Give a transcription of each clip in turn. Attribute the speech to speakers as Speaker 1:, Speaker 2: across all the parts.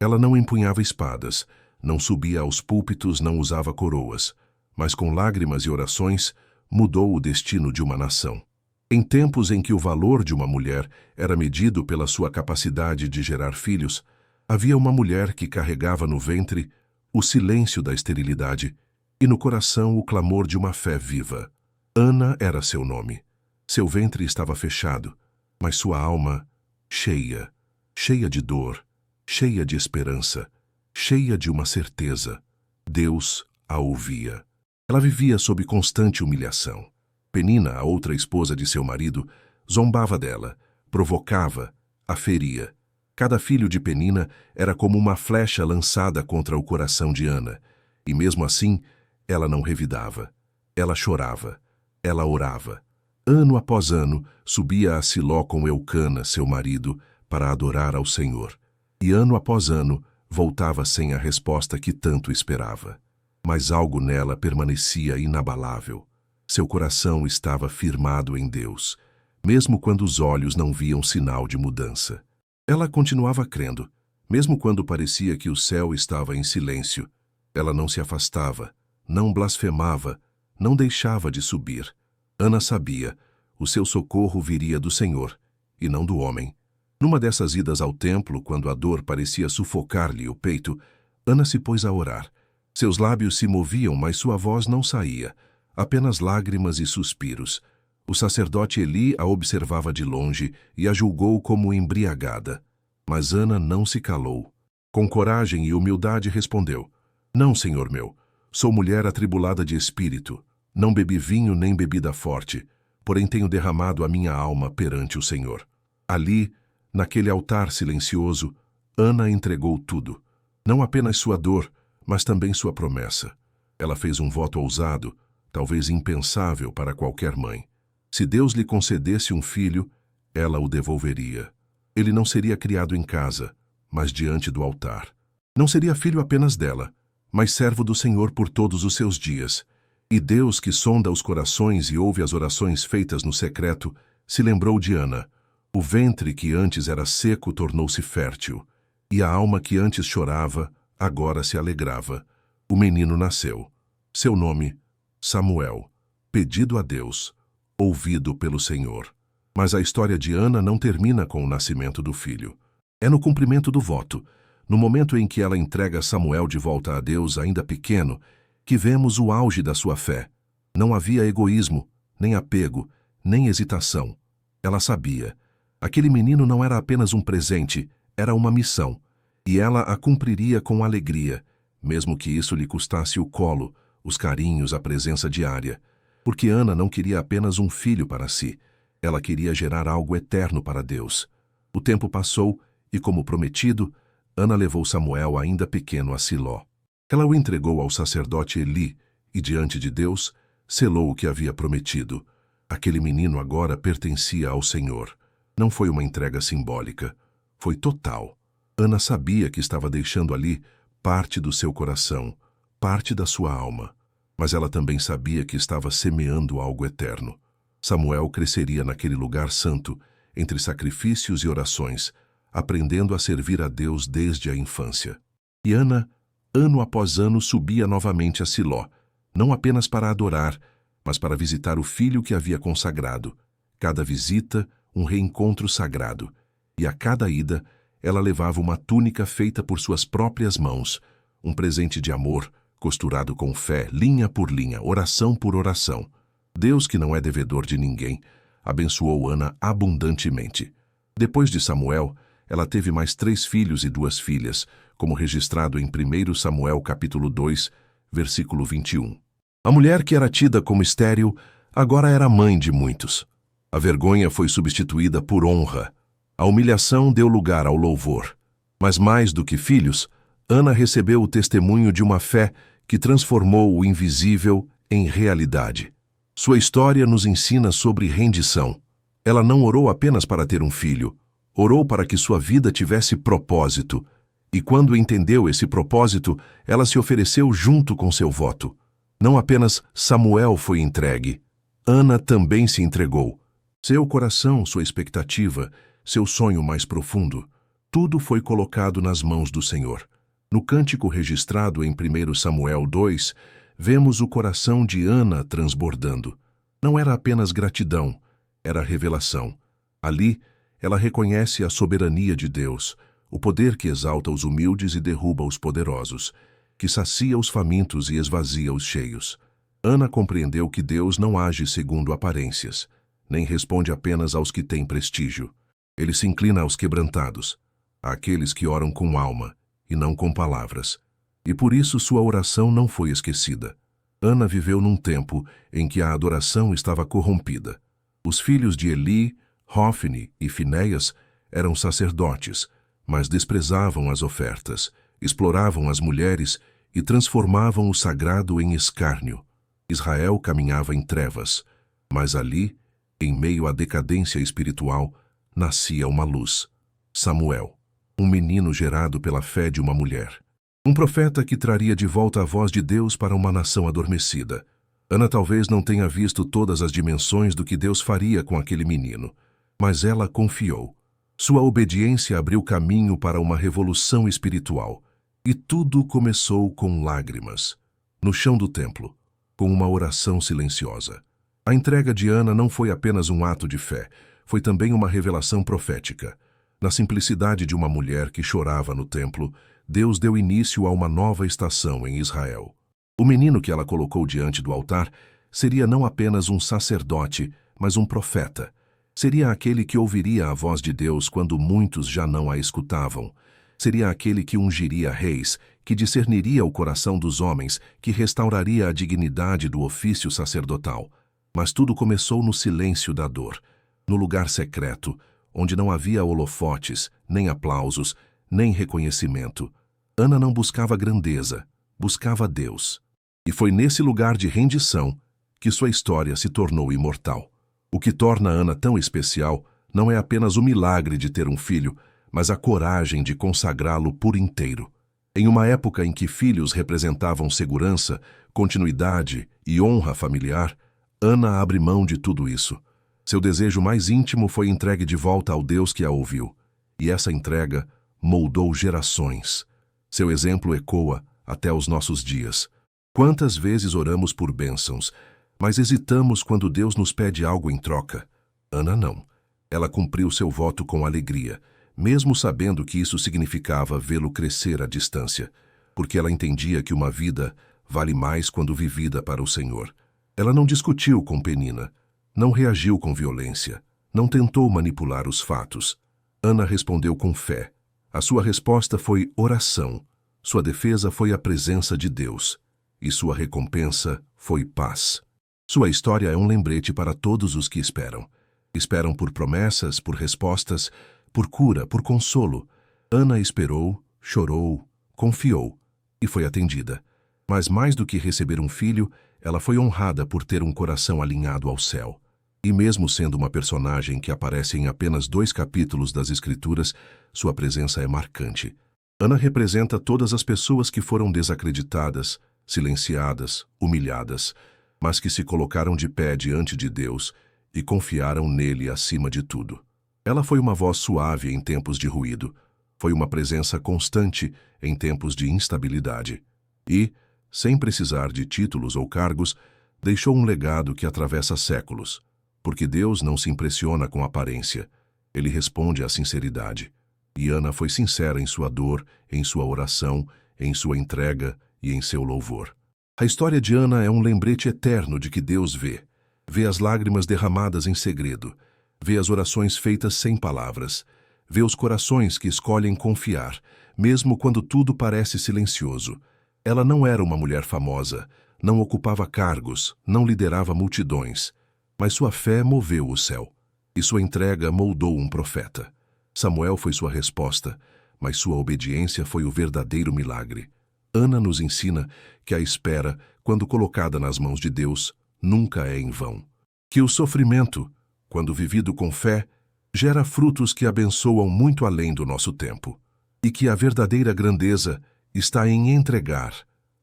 Speaker 1: Ela não empunhava espadas, não subia aos púlpitos, não usava coroas, mas com lágrimas e orações mudou o destino de uma nação. Em tempos em que o valor de uma mulher era medido pela sua capacidade de gerar filhos, havia uma mulher que carregava no ventre o silêncio da esterilidade e no coração o clamor de uma fé viva. Ana era seu nome. Seu ventre estava fechado, mas sua alma cheia, cheia de dor, cheia de esperança, cheia de uma certeza. Deus a ouvia. Ela vivia sob constante humilhação. Penina, a outra esposa de seu marido, zombava dela, provocava, a feria. Cada filho de Penina era como uma flecha lançada contra o coração de Ana, e mesmo assim, ela não revidava. Ela chorava, ela orava. Ano após ano, subia a Siló com Eucana, seu marido, para adorar ao Senhor. E ano após ano, voltava sem a resposta que tanto esperava. Mas algo nela permanecia inabalável. Seu coração estava firmado em Deus, mesmo quando os olhos não viam sinal de mudança. Ela continuava crendo, mesmo quando parecia que o céu estava em silêncio. Ela não se afastava, não blasfemava, não deixava de subir. Ana sabia, o seu socorro viria do Senhor, e não do homem. Numa dessas idas ao templo, quando a dor parecia sufocar-lhe o peito, Ana se pôs a orar. Seus lábios se moviam, mas sua voz não saía, apenas lágrimas e suspiros. O sacerdote Eli a observava de longe e a julgou como embriagada. Mas Ana não se calou. Com coragem e humildade respondeu: Não, Senhor meu, sou mulher atribulada de espírito. Não bebi vinho nem bebida forte, porém tenho derramado a minha alma perante o Senhor. Ali, naquele altar silencioso, Ana entregou tudo. Não apenas sua dor, mas também sua promessa. Ela fez um voto ousado, talvez impensável para qualquer mãe. Se Deus lhe concedesse um filho, ela o devolveria. Ele não seria criado em casa, mas diante do altar. Não seria filho apenas dela, mas servo do Senhor por todos os seus dias. E Deus, que sonda os corações e ouve as orações feitas no secreto, se lembrou de Ana. O ventre que antes era seco tornou-se fértil, e a alma que antes chorava, agora se alegrava. O menino nasceu. Seu nome, Samuel, pedido a Deus, ouvido pelo Senhor. Mas a história de Ana não termina com o nascimento do filho. É no cumprimento do voto, no momento em que ela entrega Samuel de volta a Deus, ainda pequeno, que vemos o auge da sua fé. Não havia egoísmo, nem apego, nem hesitação. Ela sabia. Aquele menino não era apenas um presente, era uma missão. E ela a cumpriria com alegria, mesmo que isso lhe custasse o colo, os carinhos, a presença diária. Porque Ana não queria apenas um filho para si. Ela queria gerar algo eterno para Deus. O tempo passou e, como prometido, Ana levou Samuel ainda pequeno a Siló. Ela o entregou ao sacerdote Eli e, diante de Deus, selou o que havia prometido. Aquele menino agora pertencia ao Senhor. Não foi uma entrega simbólica, foi total. Ana sabia que estava deixando ali parte do seu coração, parte da sua alma. Mas ela também sabia que estava semeando algo eterno. Samuel cresceria naquele lugar santo, entre sacrifícios e orações, aprendendo a servir a Deus desde a infância. E Ana, ano após ano, subia novamente a Siló, não apenas para adorar, mas para visitar o filho que havia consagrado. Cada visita, um reencontro sagrado. E a cada ida, ela levava uma túnica feita por suas próprias mãos, um presente de amor, costurado com fé, linha por linha, oração por oração. Deus, que não é devedor de ninguém, abençoou Ana abundantemente. Depois de Samuel, ela teve mais 3 filhos e 2 filhas, como registrado em 1 Samuel capítulo 2, versículo 21. A mulher que era tida como estéril, agora era mãe de muitos. A vergonha foi substituída por honra. A humilhação deu lugar ao louvor. Mas mais do que filhos, Ana recebeu o testemunho de uma fé que transformou o invisível em realidade. Sua história nos ensina sobre rendição. Ela não orou apenas para ter um filho, orou para que sua vida tivesse propósito. E quando entendeu esse propósito, ela se ofereceu junto com seu voto. Não apenas Samuel foi entregue, Ana também se entregou. Seu coração, sua expectativa, seu sonho mais profundo. Tudo foi colocado nas mãos do Senhor. No cântico registrado em 1 Samuel 2, vemos o coração de Ana transbordando. Não era apenas gratidão, era revelação. Ali, ela reconhece a soberania de Deus, o poder que exalta os humildes e derruba os poderosos, que sacia os famintos e esvazia os cheios. Ana compreendeu que Deus não age segundo aparências, nem responde apenas aos que têm prestígio. Ele se inclina aos quebrantados, àqueles que oram com alma e não com palavras. E por isso sua oração não foi esquecida. Ana viveu num tempo em que a adoração estava corrompida. Os filhos de Eli, Hófni e Finéias eram sacerdotes, mas desprezavam as ofertas, exploravam as mulheres e transformavam o sagrado em escárnio. Israel caminhava em trevas, mas ali, em meio à decadência espiritual, nascia uma luz. Samuel, um menino gerado pela fé de uma mulher. Um profeta que traria de volta a voz de Deus para uma nação adormecida. Ana talvez não tenha visto todas as dimensões do que Deus faria com aquele menino, mas ela confiou. Sua obediência abriu caminho para uma revolução espiritual. E tudo começou com lágrimas, no chão do templo, com uma oração silenciosa. A entrega de Ana não foi apenas um ato de fé, foi também uma revelação profética. Na simplicidade de uma mulher que chorava no templo, Deus deu início a uma nova estação em Israel. O menino que ela colocou diante do altar seria não apenas um sacerdote, mas um profeta. Seria aquele que ouviria a voz de Deus quando muitos já não a escutavam. Seria aquele que ungiria reis, que discerniria o coração dos homens, que restauraria a dignidade do ofício sacerdotal. Mas tudo começou no silêncio da dor, no lugar secreto, onde não havia holofotes, nem aplausos, nem reconhecimento. Ana não buscava grandeza, buscava Deus. E foi nesse lugar de rendição que sua história se tornou imortal. O que torna Ana tão especial não é apenas o milagre de ter um filho, mas a coragem de consagrá-lo por inteiro. Em uma época em que filhos representavam segurança, continuidade e honra familiar, Ana abre mão de tudo isso. Seu desejo mais íntimo foi entregue de volta ao Deus que a ouviu. E essa entrega moldou gerações. Seu exemplo ecoa até os nossos dias. Quantas vezes oramos por bênçãos, mas hesitamos quando Deus nos pede algo em troca? Ana não. Ela cumpriu seu voto com alegria, mesmo sabendo que isso significava vê-lo crescer à distância, porque ela entendia que uma vida vale mais quando vivida para o Senhor. Ela não discutiu com Penina, não reagiu com violência, não tentou manipular os fatos. Ana respondeu com fé. A sua resposta foi oração, sua defesa foi a presença de Deus, e sua recompensa foi paz. Sua história é um lembrete para todos os que esperam. Esperam por promessas, por respostas, por cura, por consolo. Ana esperou, chorou, confiou e foi atendida. Mas mais do que receber um filho, ela foi honrada por ter um coração alinhado ao céu. E mesmo sendo uma personagem que aparece em apenas 2 capítulos das Escrituras, sua presença é marcante. Ana representa todas as pessoas que foram desacreditadas, silenciadas, humilhadas, mas que se colocaram de pé diante de Deus e confiaram nele acima de tudo. Ela foi uma voz suave em tempos de ruído, foi uma presença constante em tempos de instabilidade. E, sem precisar de títulos ou cargos, deixou um legado que atravessa séculos. Porque Deus não se impressiona com aparência, Ele responde à sinceridade. E Ana foi sincera em sua dor, em sua oração, em sua entrega e em seu louvor. A história de Ana é um lembrete eterno de que Deus vê. Vê as lágrimas derramadas em segredo, vê as orações feitas sem palavras, vê os corações que escolhem confiar, mesmo quando tudo parece silencioso. Ela não era uma mulher famosa, não ocupava cargos, não liderava multidões, mas sua fé moveu o céu, e sua entrega moldou um profeta. Samuel foi sua resposta, mas sua obediência foi o verdadeiro milagre. Ana nos ensina que a espera, quando colocada nas mãos de Deus, nunca é em vão. Que o sofrimento, quando vivido com fé, gera frutos que abençoam muito além do nosso tempo. E que a verdadeira grandeza está em entregar,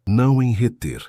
Speaker 1: não em reter.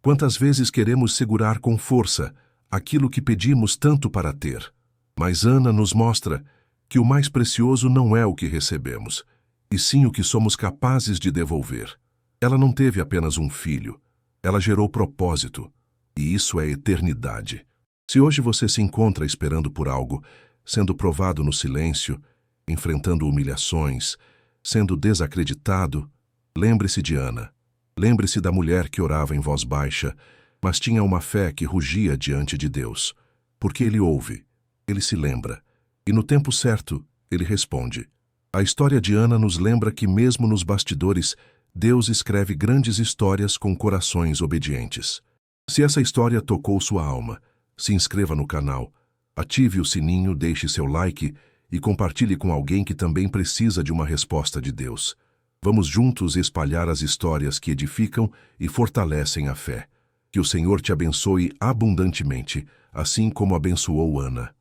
Speaker 1: Quantas vezes queremos segurar com força aquilo que pedimos tanto para ter? Mas Ana nos mostra que o mais precioso não é o que recebemos, e sim o que somos capazes de devolver. Ela não teve apenas um filho, ela gerou propósito, e isso é eternidade. Se hoje você se encontra esperando por algo, sendo provado no silêncio, enfrentando humilhações, sendo desacreditado, lembre-se de Ana. Lembre-se da mulher que orava em voz baixa, mas tinha uma fé que rugia diante de Deus. Porque Ele ouve, Ele se lembra, e no tempo certo, Ele responde. A história de Ana nos lembra que mesmo nos bastidores, Deus escreve grandes histórias com corações obedientes. Se essa história tocou sua alma, se inscreva no canal, ative o sininho, deixe seu like e compartilhe com alguém que também precisa de uma resposta de Deus. Vamos juntos espalhar as histórias que edificam e fortalecem a fé. Que o Senhor te abençoe abundantemente, assim como abençoou Ana.